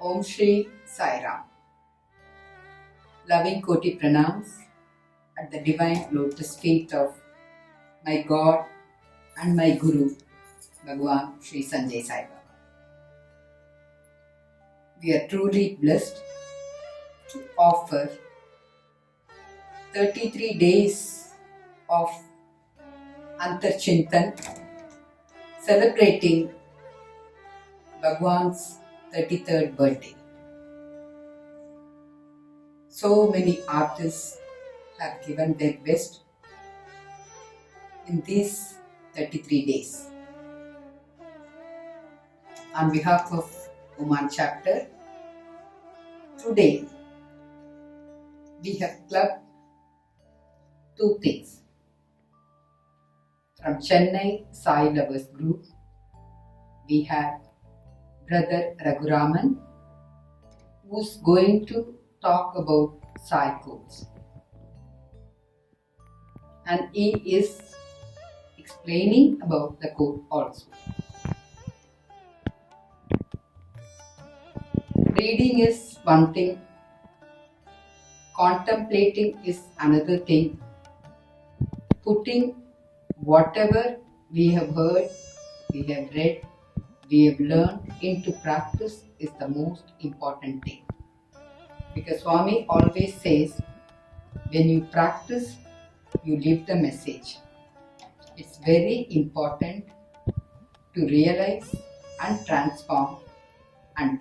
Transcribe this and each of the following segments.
Om Shri Sai Ram. Loving Koti pranams at the divine lotus feet of my God and my Guru, Bhagwan Sri Sanjay Sai Baba. We are truly blessed to offer 33 days of Antarchintan celebrating Bhagwan's 33rd birthday. So many artists have given their best in these 33 days. On behalf of Oman chapter, today we have clubbed two things. From Chennai Sai Lovers Group, we have Brother Raghuraman, who's going to talk about Sai codes. And he is explaining about the code also. Reading is one thing, contemplating is another thing, putting whatever we have heard, we have read, we have learned into practice is the most important thing. Because Swami always says, when you practice, you live the message. It's very important to realize and transform and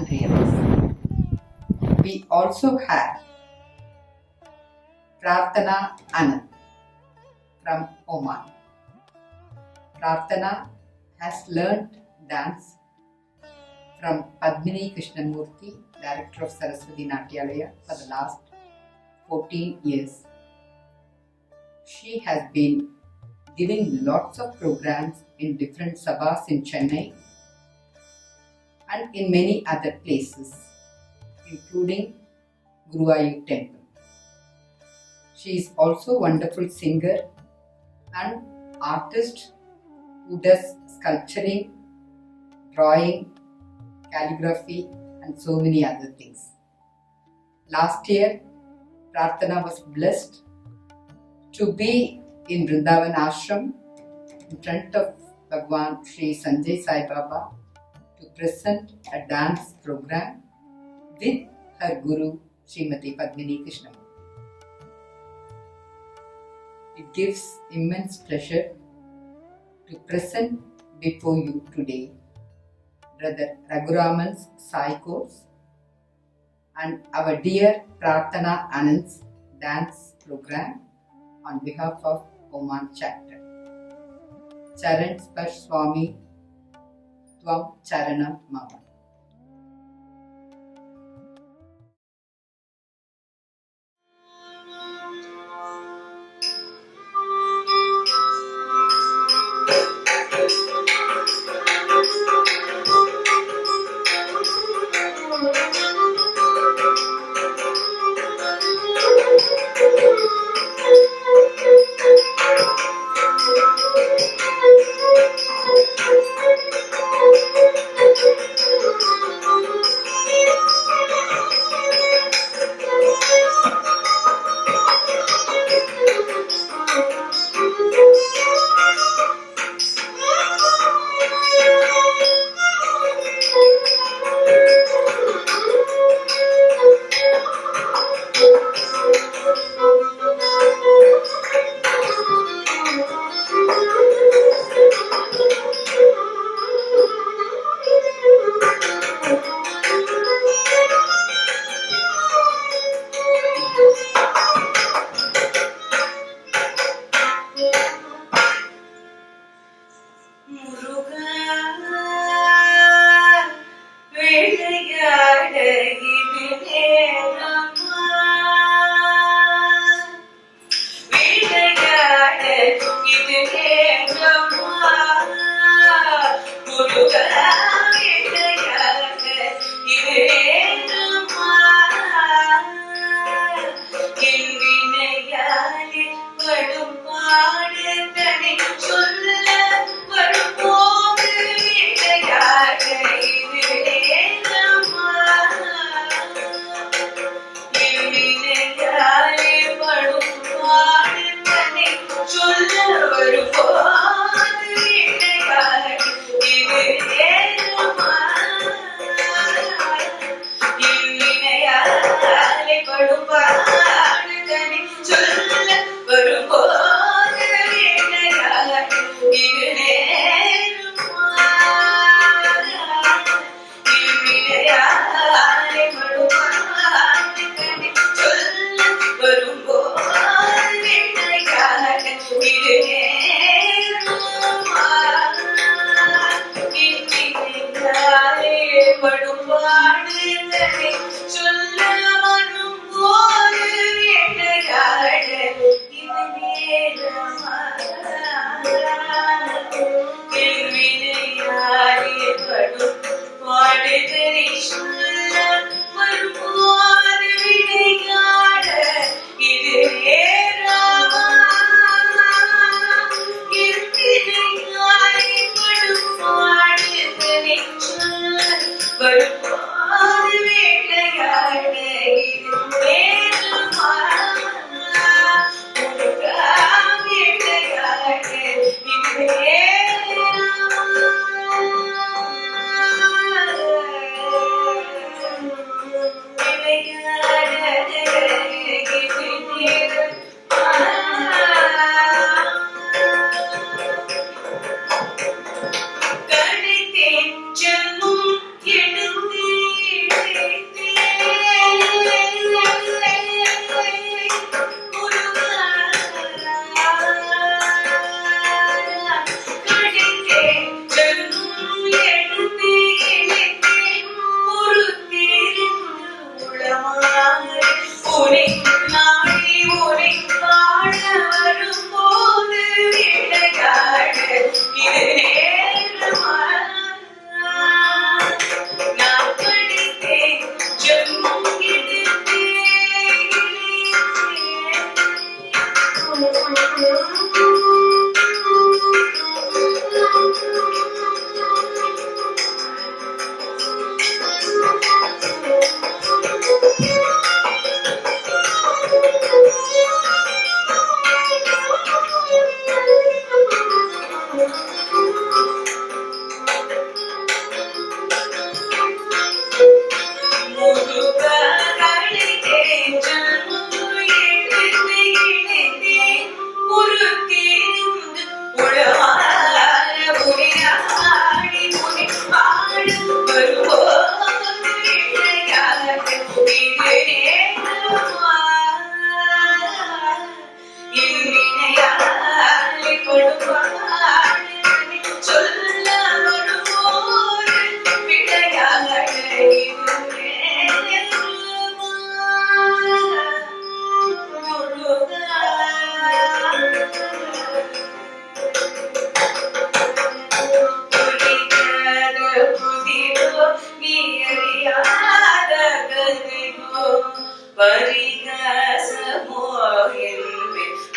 realize. We also have Prarthana Anand from Oman. Prarthana has learned dance from Padmini Krishnamurthy, director of Saraswati Natyalaya, for the last 14 years. She has been giving lots of programs in different sabhas in Chennai and in many other places, including Guruvayur Temple. She is also a wonderful singer and artist who does sculpturing, drawing, calligraphy and so many other things. Last year, Prarthana was blessed to be in Vrindavan Ashram in front of Bhagwan Sri Sanjay Sai Baba to present a dance program with her Guru Srimati Padmini Krishnamurthy. It gives immense pleasure to present before you today Brother Raghuraman's Sai course and our dear Prarthana Anand's dance program on behalf of Oman chapter. Charan Sparsh Swami Tvam Charanam Mama.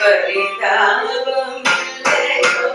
பரிதாபம் இல்லையோ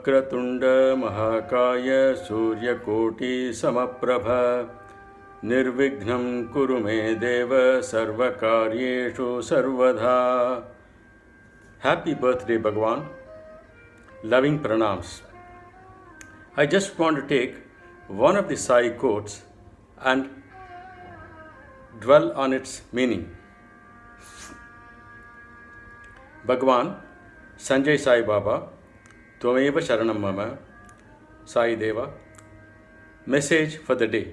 वक्रतुंड महाकाय सूर्यकोटि समप्रभ निर्विघ्नं कुरु मे देव सर्वकार्येषु सर्वदा. Happy birthday, Bhagwan. Loving pranams. I just want to take one of the Sai quotes and dwell on its meaning. Bhagwan, Sanjay Sai Baba, Tvameva Sharanam Mama, Sai Deva. Message for the day.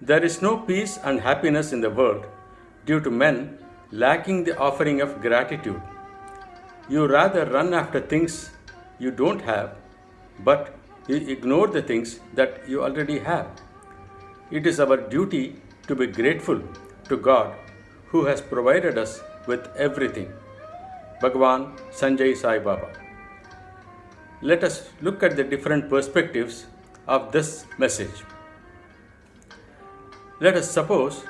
There is no peace and happiness in the world due to men lacking the offering of gratitude. You rather run after things you don't have, but you ignore the things that you already have. It is our duty to be grateful to God who has provided us with everything. Bhagwan Sanjay Sai Baba. Let us look at the different perspectives of this message. Let us suppose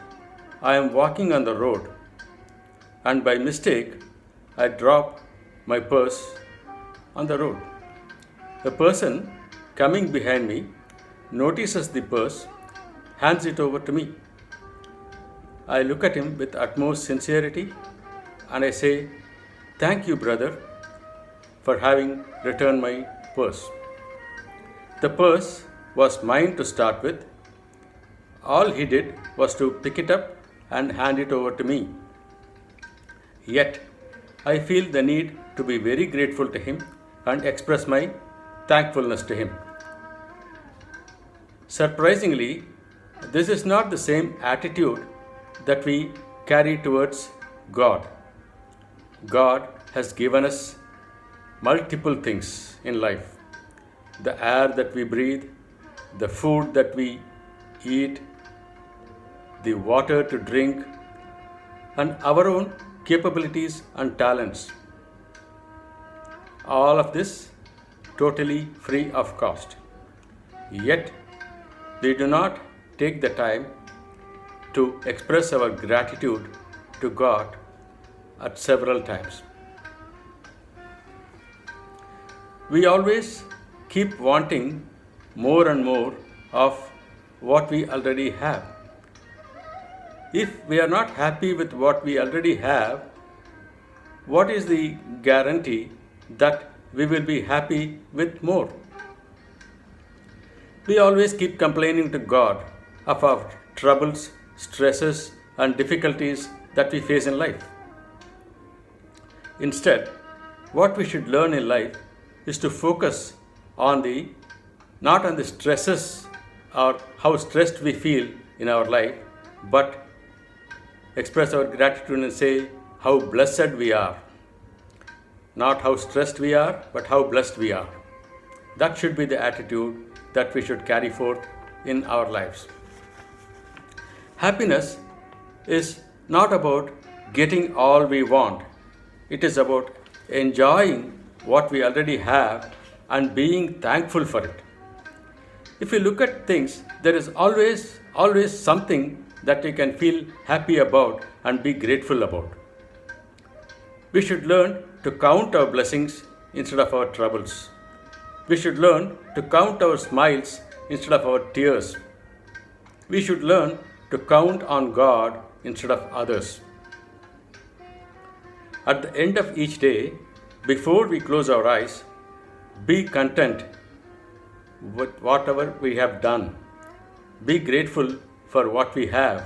I am walking on the road and by mistake I drop my purse on the road. The person coming behind me notices the purse, hands it over to me. I look at him with utmost sincerity and I say, "Thank you, brother, for having returned my purse." The purse was mine to start with. All he did was to pick it up and hand it over to me. Yet, I feel the need to be very grateful to him and express my thankfulness to him. Surprisingly, this is not the same attitude that we carry towards God. God has given us multiple things in life. The air that we breathe, the food that we eat, the water to drink, and our own capabilities and talents. All of this totally free of cost. Yet, we do not take the time to express our gratitude to God at several times. We always keep wanting more and more of what we already have. If we are not happy with what we already have, what is the guarantee that we will be happy with more? We always keep complaining to God of our troubles, stresses, and difficulties that we face in life. Instead, what we should learn in life is to focus on not on the stresses or how stressed we feel in our life, but express our gratitude and say how blessed we are. Not how stressed we are, but how blessed we are. That should be the attitude that we should carry forth in our lives. Happiness is not about getting all we want. It is about enjoying what we already have and being thankful for it. If you look at things, there is always something that you can feel happy about and be grateful about. We should learn to count our blessings instead of our troubles. We should learn to count our smiles instead of our tears. We should learn to count on God instead of others. At the end of each day, before we close our eyes, be content with whatever we have done. Be grateful for what we have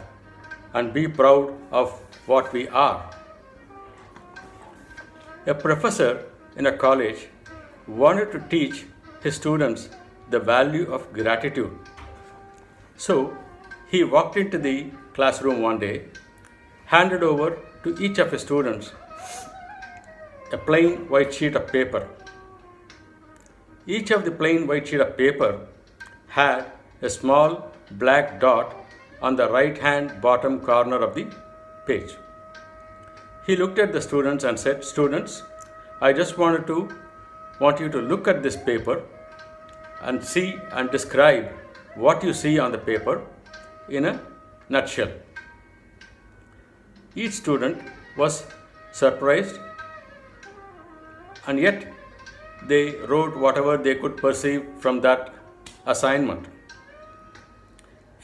and be proud of what we are. A professor in a college wanted to teach his students the value of gratitude. So he walked into the classroom one day, handed over to each of his students a plain white sheet of paper. Each of the plain white sheet of paper had a small black dot on the right hand bottom corner of the page. He looked at the students and said, "Students, I just want you to look at this paper and see and describe what you see on the paper in a nutshell." Each student was surprised, and yet they wrote whatever they could perceive from that assignment.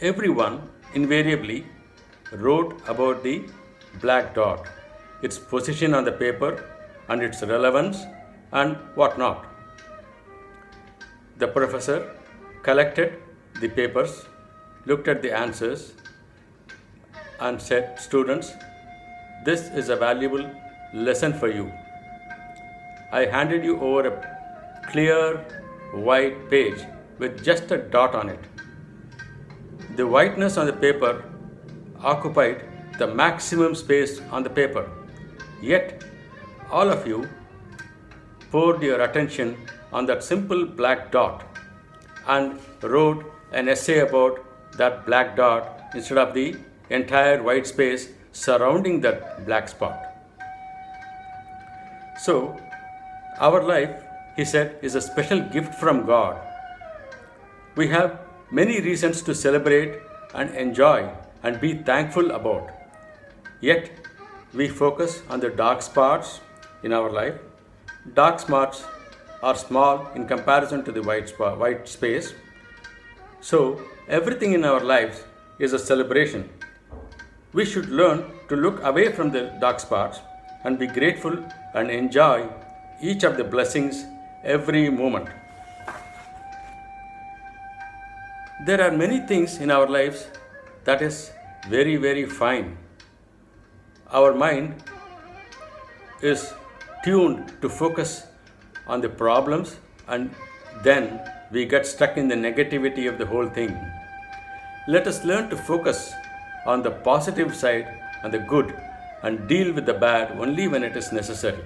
Everyone invariably wrote about the black dot, its position on the paper and its relevance and whatnot. The professor collected the papers, looked at the answers, and said, "Students, this is a valuable lesson for you. I handed you over a clear white page with just a dot on it. The whiteness on the paper occupied the maximum space on the paper. Yet, all of you poured your attention on that simple black dot and wrote an essay about that black dot instead of the entire white space surrounding that black spot." So, our life, he said, is a special gift from God. We have many reasons to celebrate and enjoy and be thankful about. Yet, we focus on the dark spots in our life. Dark spots are small in comparison to the white space. So, everything in our lives is a celebration. We should learn to look away from the dark spots and be grateful and enjoy each of the blessings every moment. There are many things in our lives that is very, very fine. Our mind is tuned to focus on the problems, and then we get stuck in the negativity of the whole thing. Let us learn to focus on the positive side and the good and deal with the bad only when it is necessary.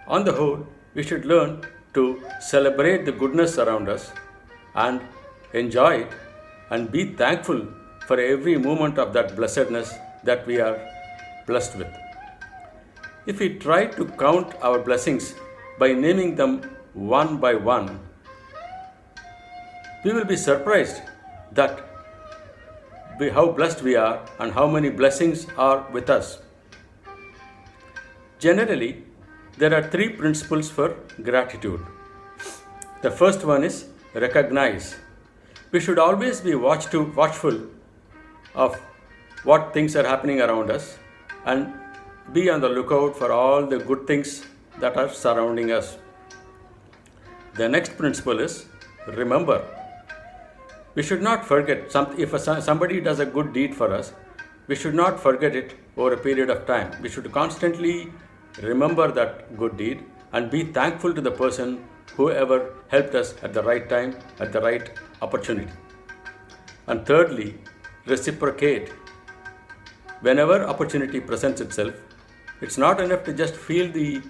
On the whole, we should learn to celebrate the goodness around us and enjoy it and be thankful for every moment of that blessedness that we are blessed with. If we try to count our blessings by naming them one by one, we will be surprised that how blessed we are and how many blessings are with us. Generally, there are three principles for gratitude. The first one is recognize. We should always be watchful of what things are happening around us and be on the lookout for all the good things that are surrounding us. The next principle is remember. We should not forget, if somebody does a good deed for us, we should not forget it over a period of time. We should constantly remember that good deed and be thankful to the person whoever helped us at the right time, at the right opportunity. And thirdly, reciprocate. Whenever opportunity presents itself, it's not enough to just feel the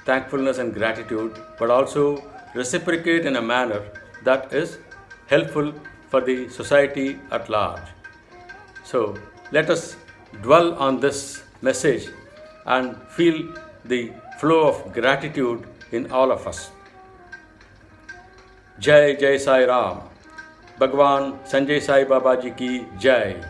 thankfulness and gratitude, but also reciprocate in a manner that is helpful for the society at large. So let us dwell on this message and feel the flow of gratitude in all of us. Jai Jai Sai Ram. Bhagwan Sanjay Sai Baba Ji ki Jai.